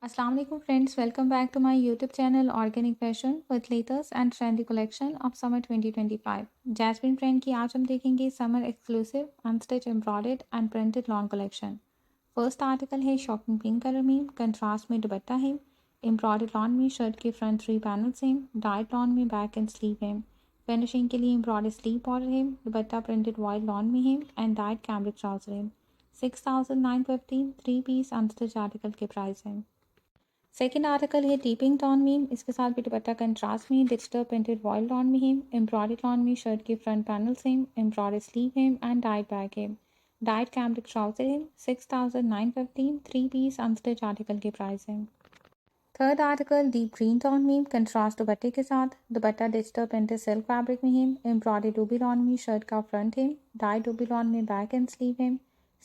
Assalamu alaikum friends, welcome back to my YouTube channel Organic Fashion with latest and trendy collection of summer 2025. Jasmine print की आज हम देखेंगे summer exclusive unstitch embroidered and printed lawn collection. First article है shocking pink colour में, contrast में दुपट्टा है, embroidered lawn में shirt के फ्रंट 3 पैनल्स हैं, डाइट लॉन में बैक एंड स्लीव है, फिनिशिंग के लिए एम्ब्रॉयडर्ड स्लीव बॉर्डर है, दुपट्टा प्रिंटेड वाइट लॉन में है एंड डाइट कैमरिक ट्राउजर है। 6950 3 पीस अनस्टिच आर्टिकल के प्राइस है। सेकेंड आर्टिकल है डीपिंग टॉन में, इसके साथ भी दुपट्टा कंट्रास्ट में डिजिटल प्रिंटेड वॉयल लॉन में है, एम्ब्रॉयडर्ड लॉन में शर्ट के फ्रंट पैनल्स हैं, एम्ब्रॉयडर्ड स्लीव है एंड डाइट बैक है, डाइट कैमरिक ट्राउजर है। 6950 3 पीस अनस्टिच आर्टिकल के प्राइस है। Third article deep green tone में कंट्रास्ट दुपट्टे के साथ, dupatta digital printed silk fabric में है, एम्ब्रॉयडर्ड डूबी लॉन में शर्ट का फ्रंट है, डाइट डूबी लॉन में बैक एंड स्लीव है,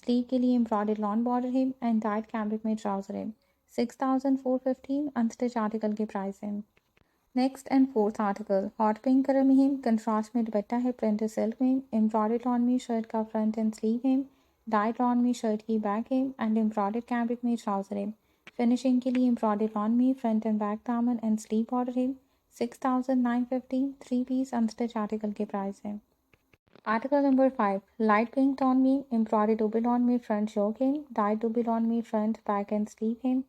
स्लीव के लिए एम्ब्रॉयडर्ड लॉन बॉर्डर है एंड डाइट कैमरिक में ट्राउजर है। 6415 अनस्टिच आर्टिकल के प्राइस है। Next and fourth article hot pink colour में है, कंट्रास्ट में दुपट्टा है प्रिंटेड सिल्क में, एम्ब्रॉयडर्ड लॉन में शर्ट का फ्रंट एंड स्लीव है, डाइट लॉन में शर्ट की बैक है एंड एम्ब्रॉयडर्ड कैमरिक में ट्राउजर है। फिनिशिंग के लिए एम्ब्रॉयडर्ड लॉन में फ्रंट एंड बैक दामन एंड स्लीव बॉर्डर है। 6950 3 पीस अनस्टिच आर्टिकल के प्राइस है। Article number 5 light pink tone में एम्ब्रॉयडर्ड डुबल लॉन में फ्रंट योक है, डाइट डुबल लॉन में फ्रंट बैक एंड स्लीव है,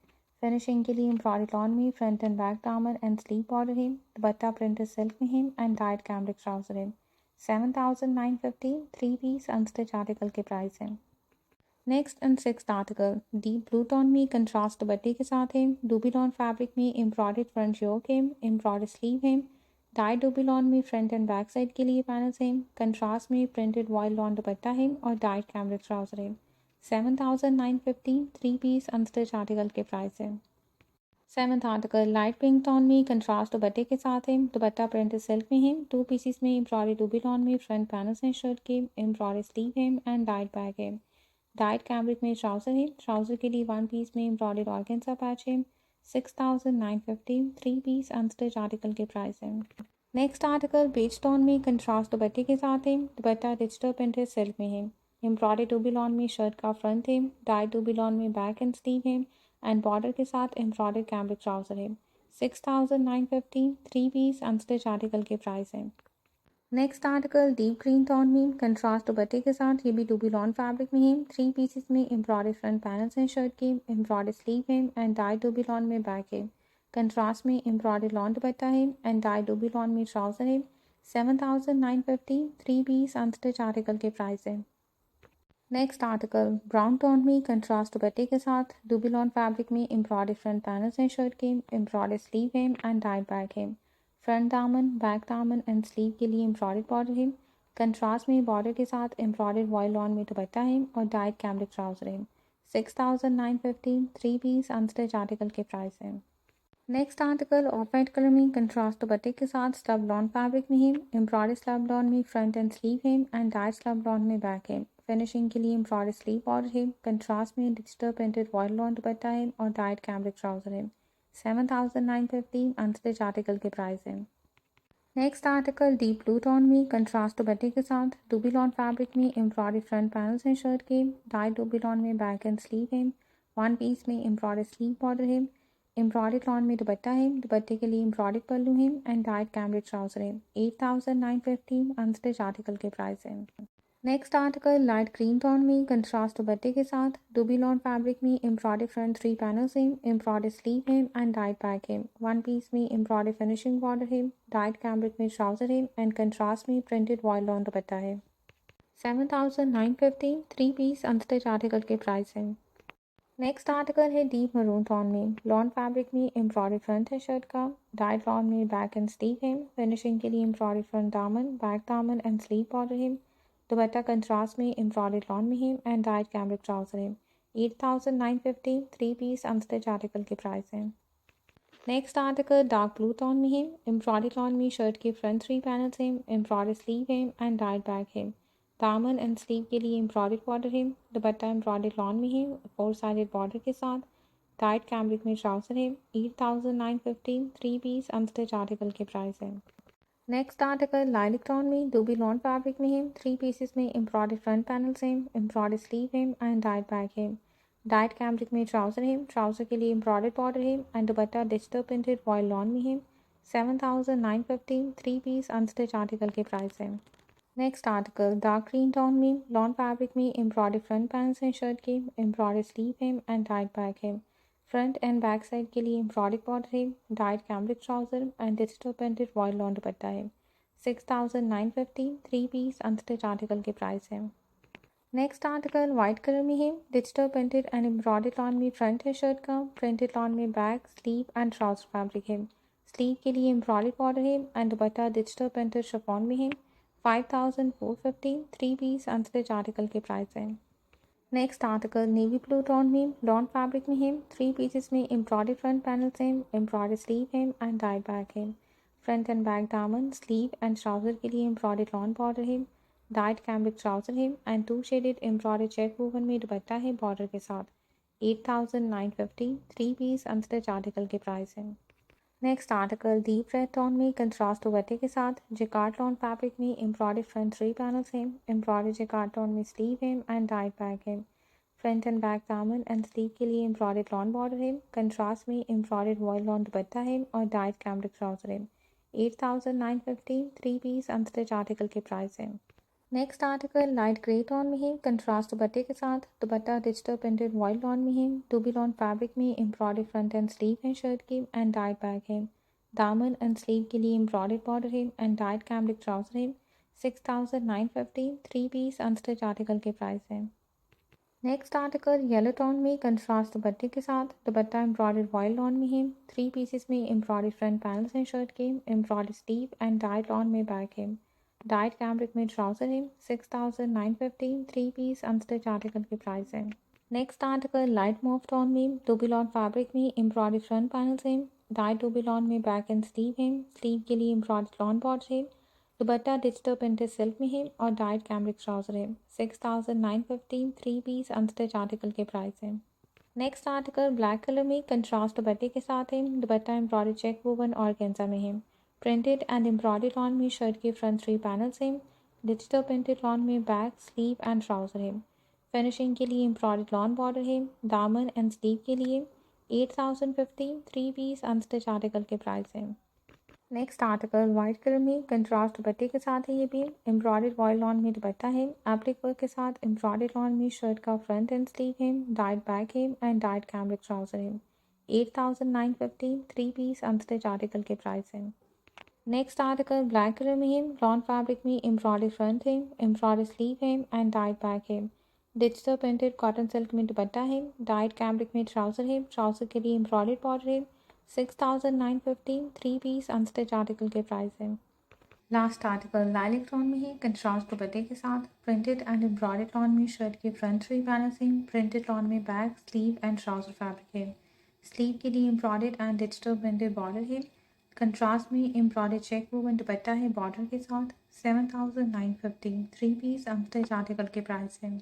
फिनिशिंग के लिए एम्ब्रॉयडर्ड लॉन में फ्रंट एंड बैक दामन एंड स्लीव बॉर्डर है, दुपट्टा प्रिंटेड सिल्क में है एंड डाइट कैमरिक ट्राउजर है। 7950 3 पीस अनस्टिच आर्टिकल के प्राइस है। Next and sixth article deep blue tone में कंट्रास्ट दुपट्टे के साथ है, डूबी लॉन फैब्रिक में एम्ब्रॉयडर्ड फ्रंट योक है, एम्ब्रॉयडर्ड स्लीव है, डाइट डूबी लॉन में फ्रंट एंड बैक साइड के लिए पैनल्स हैं, कंट्रास्ट में प्रिंटेड वॉयल लॉन दुपट्टा है और डाइट कैमरिक ट्राउजर है। 7950 3 पीस अनस्टिच आर्टिकल के प्राइस है। Seventh article light pink tone में कंट्रास्ट दुपट्टे के साथ है, दुपट्टा प्रिंटेड सिल्क में है, 2 पीसीस में एम्ब्रॉयडर्ड डूबी लॉन में फ्रंट पैनल्स हैं शर्ट के, एम्ब्रॉयडर्ड स्लीव है एंड डाइट बैक है, डाइट कैमरिक में ट्राउजर है, ट्राउजर के लिए 1 पीस में एम्ब्रॉयडर्ड ऑर्गेन्जा पैच है। 6950 3 पीस अनस्टिच आर्टिकल के प्राइस है। नेक्स्ट आर्टिकल बेज टोन में कंट्रास्ट दुपट्टे के साथ है, दुपट्टा डिजिटल प्रिंटेड सिल्क में है, एम्ब्रॉयडर्ड डूबी लॉन में शर्ट का फ्रंट है, डाइट डूबी लॉन में बैक एंड स्लीव है एंड बॉर्डर के साथ एम्ब्रॉयडर्ड कैमरिक ट्राउजर है। 6950 3 पीस अनस्टिच आर्टिकल के प्राइस है। Next article deep green tone में कंट्रास्ट दुपट्टे के साथ, ये भी डूबी लॉन फैब्रिक में है, 3 पीसेस में एम्ब्रॉयडर्ड फ्रंट पैनल्स हैं शर्ट के, एम्ब्रॉयडर्ड स्लीव है एंड डाइट डूबी लॉन में बैक है, कंट्रास्ट में एम्ब्रॉयडर्ड लॉन दुपट्टा है एंड डाइट डूबी लॉन में ट्राउजर है। 7950 3 पीस अनस्टिच आर्टिकल के प्राइस है। नेक्स्ट आर्टिकल ब्राउन टोन में कंट्रास्ट दुपट्टे के साथ, डूबी लॉन फैब्रिक में एम्ब्रॉयडर्ड फ्रंट पैनल्स हैं शर्ट के, एम्ब्रॉयडर्ड स्लीव है एंड डाइट बैक है, फ्रंट दामन बैक दामन एंड स्लीव के लिए एम्ब्रॉयडर्ड बॉर्डर है, कंट्रास्ट में बॉर्डर के साथ एम्ब्रॉयडर्ड वॉयल लॉन में दुपट्टा है और डाइट कैमरिक ट्राउजर है। 6950 3 पीस अनस्टिच आर्टिकल के प्राइस है। Next article of white colour में कंट्रास्ट दुपट्टे के साथ स्लब लॉन फैब्रिक में है, एम्ब्रॉयडर्ड स्लब लॉन में फ्रंट एंड स्लीव है एंड डाइट स्लब लॉन में बैक है, फिनिशिंग के लिए एम्ब्रॉयडर्ड स्लीव बॉर्डर है, कंट्रास्ट में डिजिटल प्रिंटेड वॉयल लॉन दुपट्टा है और डाइट कैमरिक ट्राउजर है। 7950 अनस्टिच आर्टिकल के प्राइस है। Next article deep blue tone में कंट्रास्ट दुपट्टे के साथ, डूबी लॉन फैब्रिक में एम्ब्रॉयडर्ड फ्रंट पैनल्स हैं शर्ट के, डाइट डूबी लॉन में बैक एंड स्लीव है, 1 पीस में एम्ब्रॉयडर्ड स्लीव बॉर्डर है, एम्ब्रॉयडर्ड लॉन में दुपट्टा है, दुपट्टे के लिए एम्ब्रॉयडर्ड पल्लू है एंड डाइट कैमरिक ट्राउजर है। 8950 अनस्टिच आर्टिकल के प्राइस है। Next article light green tone में कंट्रास्ट दुपट्टे के साथ, डूबी लॉन फैब्रिक में एम्ब्रॉयडर्ड फ्रंट 3 पैनल्स हैं, एम्ब्रॉयडर्ड स्लीव है एंड डाइट बैक है, 1 पीस में एम्ब्रॉयडर्ड फिनिशिंग बॉर्डर है, डाइट कैमरिक में ट्राउजर है एंड कंट्रास्ट में प्रिंटेड वॉयल लॉन दुपट्टा है। 7950 3 पीस अनस्टिच आर्टिकल के प्राइस है। नेक्स्ट आर्टिकल है डीप मरून टोन में, लॉन फैब्रिक में एम्ब्रॉयडर्ड फ्रंट है शर्ट का, डाइट लॉन में बैक एंड स्लीव है, फिनिशिंग के लिए एम्ब्रॉयडर्ड फ्रंट दामन बैक दामन एंड स्लीव बॉर्डर है, दुपट्टा कंट्रास्ट में एम्ब्रॉयडर्ड लॉन में है एंड डाइट कैमरिक ट्राउजर है। 8950 3 पीस अनस्टिच आर्टिकल के प्राइस है। Next article dark blue tone में है, एम्ब्रॉयडर्ड लॉन में शर्ट के फ्रंट 3 पैनल्स हैं, एम्ब्रॉयडर्ड स्लीव है एंड डाइट बैक है, दामन एंड स्लीव के लिए एम्ब्रॉयडर्ड बॉर्डर है, दुपट्टा एम्ब्रॉयडर्ड लॉन में है 4 साइडेड बॉर्डर के साथ, डाइट कैमरिक में ट्राउजर है। 8950 3 पीस अनस्टिच आर्टिकल के प्राइस है। नेक्स्ट आर्टिकल लाइलिक टोन में डूबी लॉन फैब्रिक में है, 3 पीसेस में एम्ब्रॉयडर्ड फ्रंट पैनल्स हैं, एम्ब्रॉयडर्ड स्लीव है एंड डाइट बैक है, डाइट कैम्ब्रिक में ट्राउज़र है, ट्राउज़र के लिए एम्ब्रॉयडर्ड बॉर्डर है and dupatta digital printed voile lawn में है। 7,950 3 पीस अनस्टिच आर्टिकल के प्राइस है। Next article dark green tone में लॉन फैब्रिक में एम्ब्रॉयडर्ड फ्रंट पैनल्स हैं शर्ट के, एम्ब्रॉयडर्ड स्लीव है एंड डाइट बैक है। फ्रंट एंड बैक साइड के लिए एम्ब्रॉयडर्ड बॉर्डर है, dyed cambric trouser and digital printed voile lawn दुपट्टा है। 6,950 3 पीस अनस्टिच आर्टिकल के प्राइस है। नेक्स्ट आर्टिकल वाइट कलर में है, digital printed and embroidered lawn में फ्रंट है शर्ट का, प्रिंटेड लॉन में back sleeve and trouser fabric है। स्लीव के लिए एम्ब्रॉयडर्ड बॉर्डर है and dupatta digital printed chiffon में है। 5,450 3 पीस अनस्टिच आर्टिकल के प्राइस है। Next article navy blue tone में लॉन फैब्रिक में है, 3 पीसेस में एम्ब्रॉयडर्ड फ्रंट पैनल्स हैं, एम्ब्रॉयडर्ड स्लीव है एंड डाइट बैक है। फ्रंट एंड बैक दामन स्लीव एंड ट्राउजर के लिए एम्ब्रॉयडर्ड लॉन बॉर्डर है, डाइट कैम्ब्रिक ट्राउजर है and 2 shaded embroidered check woven में दुपट्टा है बॉर्डर के साथ। 8,950 3 पीस अनस्टिच आर्टिकल के प्राइस है। Next article deep red tone में कंट्रास्ट दुपट्टे के साथ, जिकार्ड लॉन फैब्रिक में एम्ब्रॉयडर्ड फ्रंट 3 पैनल्स हैं, एम्ब्रॉयडर्ड जिकार्ड टोन में स्लीव है एंड डाइट बैक है। फ्रंट एंड बैक दामन एंड स्लीव के लिए एम्ब्रॉयडर्ड लॉन बॉर्डर है, कंट्रास्ट में एम्ब्रॉयडर्ड वॉयल लॉन दुपट्टा है और डाइट कैम्ब्रिक ट्राउजर है। 8,950 3 पीस अनस्टिच आर्टिकल के प्राइस है। Next article light grey tone में है, कंट्रास्ट दुपट्टे के साथ, dupatta digital printed voile lawn में है, टूबी लॉन फैब्रिक में एम्ब्रॉयडर्ड फ्रंट एंड स्लीव है शर्ट की एंड डाइट बैक है। दामन एंड स्लीव के लिए एम्ब्रॉयडर्ड बॉर्डर है एंड डाइट कैम्ब्रिक ट्राउजर है। 6,950 3 पीस अनस्टिच आर्टिकल के प्राइस है। नेक्स्ट आर्टिकल येलो टोन में कंट्रास्ट दुपट्टे के साथ, दुपट्टा एम्ब्रॉयडर्ड वॉयल लॉन में है, 3 पीसेस में एम्ब्रॉयडर्ड फ्रंट पैनल्स हैं शर्ट के, embroidered sleeve and diet lawn में बैक है। डाइट कैम्ब्रिक में ट्राउजर है। 6,950 3 पीस अनस्टिच आर्टिकल की प्राइस है। Next article light move tone में डूबी लॉन फैब्रिक में एम्ब्रॉयडर्ड फ्रंट पैनल्स हैं, डाइट डूबी लॉन में बैक एंड स्लीव है, स्लीव के लिए एम्ब्रॉयडर्ड लॉन बॉर्डर है, दुपट्टा डिजिटल प्रिंटेड सिल्क में है और डाइट कैम्ब्रिक ट्राउजर है। 6,950 3 पीस अनस्टिच आर्टिकल के प्राइस है। नेक्स्ट आर्टिकल ब्लैक कलर में कंट्रास्ट दुपट्टे के साथ है, दुपट्टा एम्ब्रॉयडर्ड चेक वूवन और ऑर्गेन्जा में है, प्रिंटेड एंड एम्ब्रॉयडर्ड लॉन में शर्ट के फ्रंट 3 पैनल्स हैं, डिजिटल प्रिंटेड लॉन में बैक स्लीव एंड ट्राउजर है। फिनिशिंग के लिए एम्ब्रॉयडर्ड लॉन बॉर्डर है, दामन एंड स्लीव के लिए। 8,050 3 पीस अनस्टिच आर्टिकल के प्राइस है। नेक्स्ट आर्टिकल वाइट कलर में कंट्रास्ट दुपट्टे के साथ है, ये भी एम्ब्रॉयडर्ड वॉयल लॉन में दुपट्टा है, एप्लिक वर्क के साथ एम्ब्रॉयडर्ड लॉन में शर्ट का फ्रंट एंड स्लीव है, डाइट बैक है एंड डाइट कैम्ब्रिक ट्राउजर है। 8,950 3 पीस अनस्टिच आर्टिकल के प्राइस है। नेक्स्ट आर्टिकल ब्लैक कलर में है, लॉन फैब्रिक में एम्ब्रॉयडर्ड फ्रंट है, एम्ब्रॉयडर्ड स्लीव है एंड डाइट बैक है, डिजिटल प्रिंटेड कॉटन सिल्क में दुपट्टा है, डाइट कैम्ब्रिक में ट्राउजर है, ट्राउजर के लिए एम्ब्रॉयडर्ड बॉर्डर है। 6,950 3 पीस अनस्टिच आर्टिकल के प्राइस है। लास्ट आर्टिकल लाइलिक टोन में है, कंट्रास्ट दुपट्टे के साथ, प्रिंटेड एंड एम्ब्रॉयडर्ड लॉन में शर्ट के फ्रंट 3 पैनल्स हैं, प्रिंटेड लॉन में back sleeve and trouser fabric है, स्लीव के लिए embroidered and digital printed border है, कंट्रास्ट में एम्ब्रॉयडर्ड चेक वूवन दुपट्टा है बॉर्डर के साथ। 7,950 3 पीस अनस्टिच आर्टिकल के प्राइस है।